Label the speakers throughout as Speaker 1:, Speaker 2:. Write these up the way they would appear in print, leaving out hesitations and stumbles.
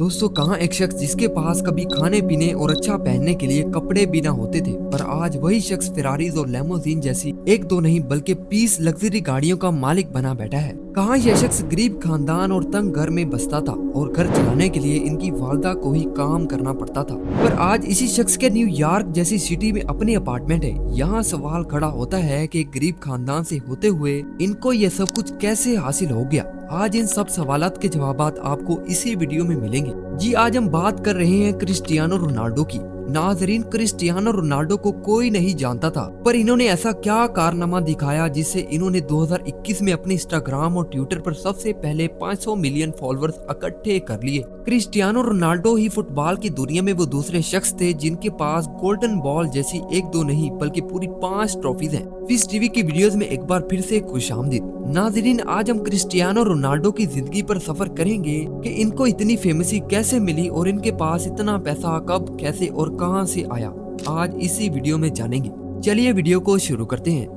Speaker 1: दोस्तों, कहाँ एक शख्स जिसके पास कभी खाने पीने और अच्छा पहनने के लिए कपड़े भी ना होते थे, पर आज वही शख्स फेरारीज और लेमोजीन जैसी एक दो नहीं बल्कि 20 लग्जरी गाड़ियों का मालिक बना बैठा है। कहाँ यह शख्स गरीब खानदान और तंग घर में बसता था और घर चलाने के लिए इनकी वालदा को ही काम करना पड़ता था, पर आज इसी शख्स के न्यूयॉर्क जैसी सिटी में अपनी अपार्टमेंट है। यहाँ सवाल खड़ा होता है कि गरीब खानदान से होते हुए इनको ये सब कुछ कैसे हासिल हो गया। आज इन सब सवालात के जवाबात आपको इसी वीडियो में मिलेंगे। जी, आज हम बात कर रहे हैं क्रिस्टियानो रोनाल्डो की। नाजरीन, क्रिस्टियानो रोनाल्डो को कोई नहीं जानता था, पर इन्होंने ऐसा क्या कारनामा दिखाया जिससे इन्होंने 2021 में अपने इंस्टाग्राम और ट्विटर पर सबसे पहले 500 मिलियन फॉलोअर्स इकट्ठे कर लिए। क्रिस्टियानो रोनाल्डो ही फुटबॉल की दुनिया में वो दूसरे शख्स थे जिनके पास गोल्डन बॉल जैसी एक दो नहीं बल्कि पूरी 5 ट्रॉफीज हैं। फिश टीवी की वीडियोस में एक बार फिर से खुशामदीद। नाजरीन, आज हम क्रिस्टियानो रोनाल्डो की जिंदगी पर सफर करेंगे कि इनको इतनी फेमसी कैसे मिली और इनके पास इतना पैसा कब, कैसे और कहां से आया। आज इसी वीडियो में जानेंगे। चलिए वीडियो को शुरू करते हैं।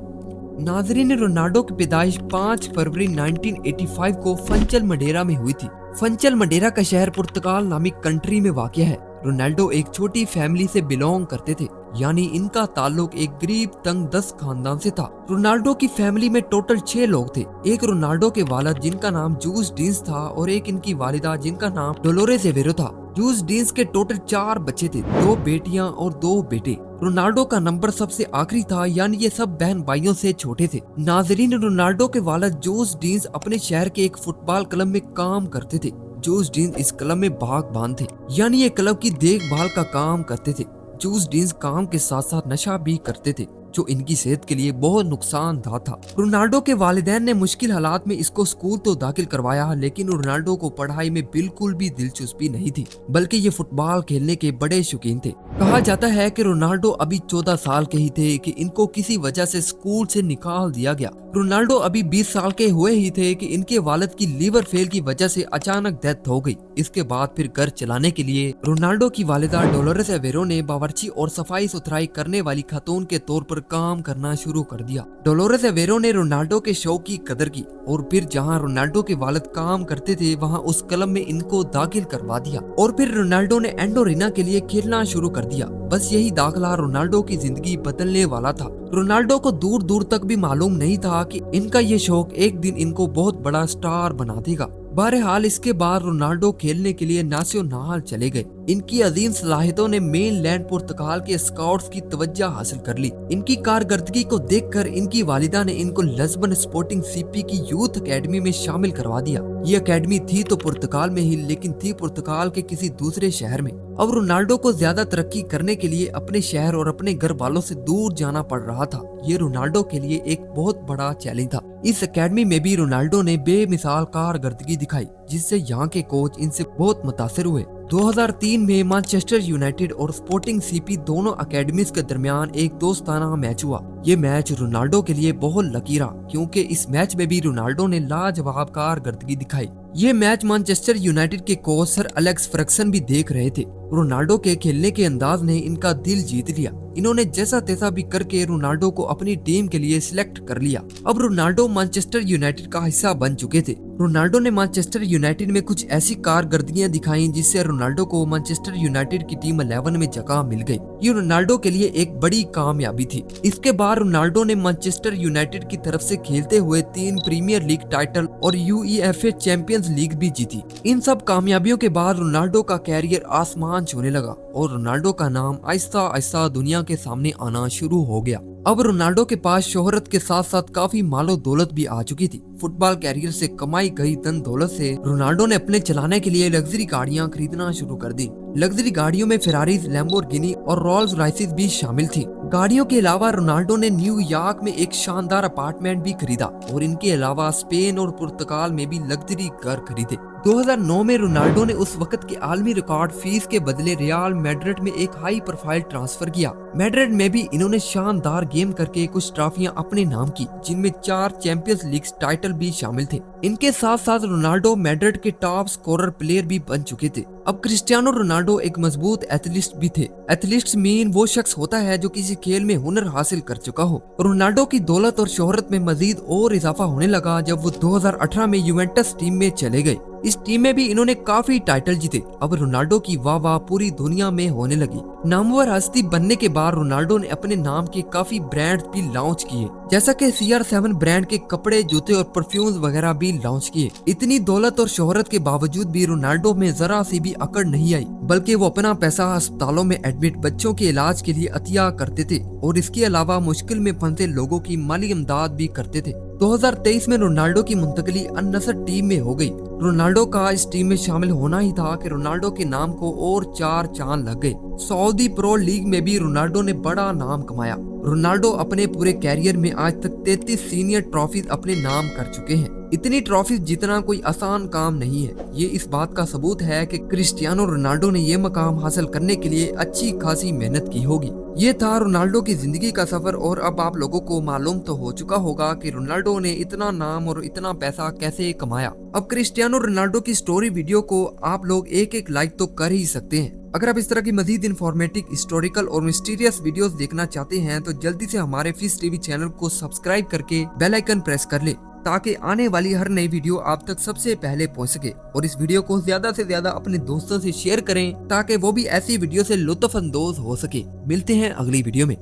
Speaker 1: नाजरीन, रोनाल्डो की पैदाइश 5 फरवरी 1985 को फंचल मडेरा में हुई थी। फंचल मडेरा का शहर पुर्तगाल नामिक कंट्री में वाक़या है। रोनाल्डो एक छोटी फैमिली से बिलोंग करते थे, यानी इनका ताल्लुक एक गरीब तंग दस्त खानदान से था। रोनाल्डो की फैमिली में टोटल 6 लोग थे। एक रोनाल्डो के वालिद जिनका नाम जूस डीन्स था और एक इनकी वालिदा जिनका नाम डोलोरेस एवेरो था। जूस डीन्स के टोटल 4 बच्चे थे, 2 बेटियां और 2 बेटे। रोनाल्डो का नंबर सबसे आखिरी था, यानी ये सब बहन भाइयों से छोटे थे। नाजरीन, रोनाल्डो के वालिद जूस डीन्स अपने शहर के एक फुटबॉल क्लब में काम करते थे। जूस डीन्स इस क्लब में बागबान थे, यानी ये क्लब की देखभाल का काम करते थे। जूस डीन्स काम के साथ साथ नशा भी करते थे, जो इनकी सेहत के लिए बहुत नुकसानदायक था। रोनाल्डो के वालिदैन ने मुश्किल हालात में इसको स्कूल तो दाखिल करवाया, लेकिन रोनाल्डो को पढ़ाई में बिल्कुल भी दिलचस्पी नहीं थी, बल्कि ये फुटबॉल खेलने के बड़े शौकीन थे। कहा जाता है कि रोनाल्डो अभी 14 साल के ही थे कि इनको किसी वजह से स्कूल से निकाल दिया गया। रोनाल्डो अभी 20 साल के हुए ही थे कि इनके वालिद की लीवर फेल की वजह से अचानक डेथ हो गई। इसके बाद फिर घर चलाने के लिए रोनाल्डो की वालिदा डोलोरेस एवेरो ने बावर्ची और सफाई सुथराई करने वाली खातून के तौर पर काम करना शुरू कर दिया। डोलोरेस एवेरो ने रोनाल्डो के शौक की कदर की और फिर जहां रोनाल्डो के वालिद काम करते थे वहां उस क्लब में इनको दाखिल करवा दिया और फिर रोनाल्डो ने एंडोरिना के लिए खेलना शुरू कर दिया। बस यही दाखिला रोनाल्डो की जिंदगी बदलने वाला था। रोनाल्डो को दूर दूर तक भी मालूम नहीं था कि इनका ये शौक एक दिन इनको बहुत बड़ा स्टार बना देगा। बहरहाल, इसके बाद रोनाल्डो खेलने के लिए नासियोनाल चले गए। इनकी अजीम सलाहियतों ने मेनलैंड पुर्तगाल के स्काउट्स की तवज्जो हासिल कर ली। इनकी कारकर्दगी को देखकर इनकी वालिदा ने इनको लिस्बन स्पोर्टिंग सीपी की यूथ अकेडमी में शामिल करवा दिया। ये अकेडमी थी तो पुर्तगाल में ही, लेकिन थी पुर्तगाल के किसी दूसरे शहर में। अब रोनाल्डो को ज्यादा तरक्की करने के लिए अपने शहर और अपने घर वालों से दूर जाना पड़ रहा था। ये रोनाल्डो के लिए एक बहुत बड़ा चैलेंज था। इस अकेडमी में भी रोनाल्डो ने बेमिसाल कारकर्दगी दिखाई, जिससे यहाँ के कोच इनसे बहुत मुतासिर हुए। 2003 में मैनचेस्टर यूनाइटेड और स्पोर्टिंग सीपी दोनों अकेडमीज के दरमियान एक दोस्ताना मैच हुआ। ये मैच रोनाल्डो के लिए बहुत लकी रहा, क्योंकि इस मैच में भी रोनाल्डो ने लाजवाब कारकर्दगी दिखाई। ये मैच मैनचेस्टर यूनाइटेड के कोच सर एलेक्स फर्गसन भी देख रहे थे। रोनाल्डो के खेलने के अंदाज ने इनका दिल जीत लिया। इन्होंने जैसा तैसा भी करके रोनाल्डो को अपनी टीम के लिए सिलेक्ट कर लिया। अब रोनाल्डो मैनचेस्टर यूनाइटेड का हिस्सा बन चुके थे। रोनाल्डो ने मैनचेस्टर यूनाइटेड में कुछ ऐसी कारकर्दगियां दिखाई जिससे रोनाल्डो को मैनचेस्टर यूनाइटेड की टीम 11 में जगह मिल गई। ये रोनाल्डो के लिए एक बड़ी कामयाबी थी। इसके बाद रोनाल्डो ने मैनचेस्टर यूनाइटेड की तरफ से खेलते हुए 3 प्रीमियर लीग टाइटल और यूईएफए चैंपियंस लीग भी जीती। इन सब कामयाबियों के बाद रोनाल्डो का कैरियर आसमान छूने लगा और रोनाल्डो का नाम आहिस्ता आहिस्ता दुनिया के सामने आना शुरू हो गया। अब रोनाल्डो के पास शोहरत के साथ साथ काफी मालो दौलत भी आ चुकी थी। फुटबॉल कैरियर से कमाई गई धन दौलत से रोनाल्डो ने अपने चलाने के लिए लग्जरी गाड़ियां खरीदना शुरू कर दी। लग्जरी गाड़ियों में फेरारीज, लैम्बोर्गिनी और रोल्स रॉयसेस भी शामिल थी। गाड़ियों के अलावा रोनाल्डो ने न्यूयॉर्क में एक शानदार अपार्टमेंट भी खरीदा और इनके अलावा स्पेन और पुर्तगाल में भी लग्जरी घर खरीदे। 2009 में रोनाल्डो ने उस वक्त के आलमी रिकॉर्ड फीस के बदले रियल मैड्रिड में एक हाई प्रोफाइल ट्रांसफर किया। मैड्रिड में भी इन्होंने शानदार गेम करके कुछ ट्रॉफियां अपने नाम की, जिनमें 4 चैंपियंस लीग टाइटल भी शामिल थे। इनके साथ साथ रोनाल्डो मैड्रिड के टॉप स्कोरर प्लेयर भी बन चुके थे। अब क्रिस्टियानो रोनाल्डो एक मजबूत एथलीट भी थे। एथलीट्स मीन वो शख्स होता है जो किसी खेल में हुनर हासिल कर चुका हो। रोनाल्डो की दौलत और शोहरत में मजीद और इजाफा होने लगा जब वो 2018 में यूवेंटस टीम में चले गए। इस टीम में भी इन्होंने काफी टाइटल जीते। अब रोनाल्डो की वाह पूरी दुनिया में होने लगी। नामवर हस्ती बनने के बाद रोनाल्डो ने अपने नाम के काफी ब्रांड भी लॉन्च किए, जैसा कि CR7 ब्रांड के कपड़े, जूते और परफ्यूम्स वगैरह भी लॉन्च किए। इतनी दौलत और शोहरत के बावजूद भी रोनाल्डो में जरा सी भी अकड़ नहीं आई, बल्कि वो अपना पैसा अस्पतालों में एडमिट बच्चों के इलाज के लिए अतिया करते थे और इसके अलावा मुश्किल में फंसे लोगों की माली इमदाद भी करते थे। 2023 में रोनाल्डो की मुंतकली अन-नसर टीम में हो गई। रोनाल्डो का इस टीम में शामिल होना ही था कि रोनाल्डो के नाम को और 4 चांद लग गए। सऊदी प्रो लीग में भी रोनाल्डो ने बड़ा नाम कमाया। रोनाल्डो अपने पूरे कैरियर में आज तक 33 सीनियर ट्रॉफीज अपने नाम कर चुके हैं। इतनी ट्रॉफीज जीतना कोई आसान काम नहीं है। ये इस बात का सबूत है कि क्रिस्टियानो रोनाल्डो ने ये मकाम हासिल करने के लिए अच्छी खासी मेहनत की होगी। ये था रोनाल्डो की जिंदगी का सफर और अब आप लोगों को मालूम तो हो चुका होगा कि रोनाल्डो ने इतना नाम और इतना पैसा कैसे कमाया। अब क्रिस्टियानो रोनाल्डो की स्टोरी वीडियो को आप लोग एक लाइक तो कर ही सकते हैं। अगर आप इस तरह की मजीद इन्फॉर्मेटिव, हिस्टोरिकल और मिस्टीरियस वीडियोस देखना चाहते हैं तो जल्दी से हमारे फिश टीवी चैनल को सब्सक्राइब करके बेल आइकन प्रेस कर ले, ताकि आने वाली हर नई वीडियो आप तक सबसे पहले पहुंच सके। और इस वीडियो को ज्यादा से ज्यादा अपने दोस्तों से शेयर करें ताकि वो भी ऐसी वीडियो से लुत्फ अंदोज हो सके। मिलते हैं अगली वीडियो में।